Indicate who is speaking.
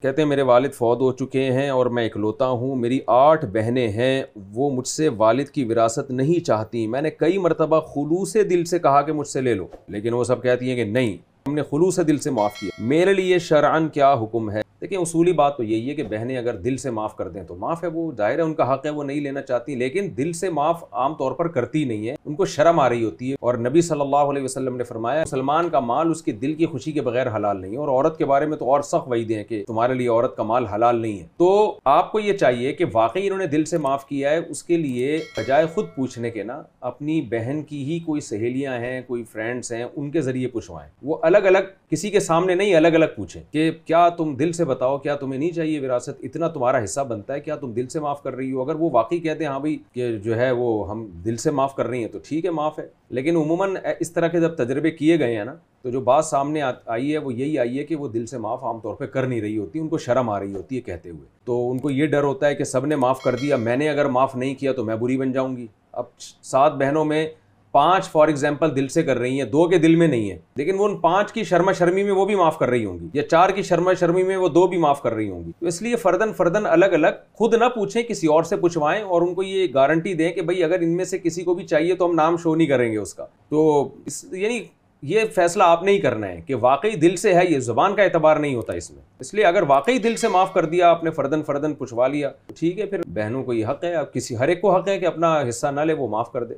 Speaker 1: कहते हैं मेरे वालिद फौत हो चुके हैं और मैं इकलौता हूँ। मेरी 8 बहनें हैं, वो मुझसे वालिद की विरासत नहीं चाहती। मैंने कई मरतबा खुलूसे दिल से कहा कि मुझसे ले लो, लेकिन वो सब कहती हैं कि नहीं, हमने खुलूसे दिल से माफ़ किया। मेरे लिए शरअन क्या हुक्म है? देखिए, उसूली बात तो यही है कि बहनें अगर दिल से माफ़ कर दें तो माफ़ है, वो जाहिर है उनका हक़ है, वो नहीं लेना चाहती, लेकिन दिल से माफ़ आम तौर पर करती नहीं है, उनको शर्म आ रही होती है। और नबी सल्लल्लाहु अलैहि वसल्लम ने फरमाया, मुसलमान का माल उसके दिल की खुशी के बगैर हलाल नहीं है। और औरत के बारे में तो और सख्त वईदें हैं कि तुम्हारे लिए औरत का माल हलाल नहीं है। तो आपको ये चाहिए कि वाकई इन्होंने दिल से माफ़ किया है, उसके लिए बजाय खुद पूछने के ना अपनी बहन की ही कोई सहेलियां हैं, कोई फ्रेंड्स हैं, उनके जरिए पूछवाएं। वो अलग अलग, किसी के सामने नहीं, अलग अलग पूछें कि क्या तुम दिल से बताओ, क्या तुम्हें नहीं चाहिए विरासत, इतना तुम्हारा हिस्सा बनता है, क्या तुम दिल से माफ़ कर रही हो? अगर वो वाकई कहते हैं हाँ भाई कि जो है वो हम दिल से माफ़ कर रही हैं, तो ठीक है, माफ़ है। लेकिन उमूमन इस तरह के जब तजर्बे किए गए हैं ना, तो जो बात सामने आई है वो यही आई है कि वो दिल से माफ़ आमतौर पर कर नहीं रही होती, उनको शर्म आ रही होती है कहते हुए। तो उनको ये डर होता है कि सब ने माफ़ कर दिया, मैंने अगर माफ़ नहीं किया तो मैं बुरी बन जाऊंगी। अब 7 बहनों में 5 फॉर एग्जाम्पल दिल से कर रही हैं, 2 के दिल में नहीं है, लेकिन वो उन 5 की शर्मा शर्मी में वो भी माफ़ कर रही होंगी, या 4 की शर्मा शर्मी में वो 2 भी माफ़ कर रही होंगी। तो इसलिए फर्दन फर्दन अलग अलग खुद ना पूछें, किसी और से पूछवाएं और उनको ये गारंटी दें कि भाई अगर इनमें से किसी को भी चाहिए तो हम नाम शो नहीं करेंगे उसका। तो यानी ये फैसला आपने ही करना है कि वाकई दिल से है, ये जुबान का एतबार नहीं होता इसमें। इसलिए अगर वाकई दिल से माफ़ कर दिया आपने, फर्दन फर्दन पूछवा लिया, तो ठीक है, फिर बहनों को ये हक़ है, अब किसी हर एक को हक़ है कि अपना हिस्सा ना ले, वो माफ़ कर दे।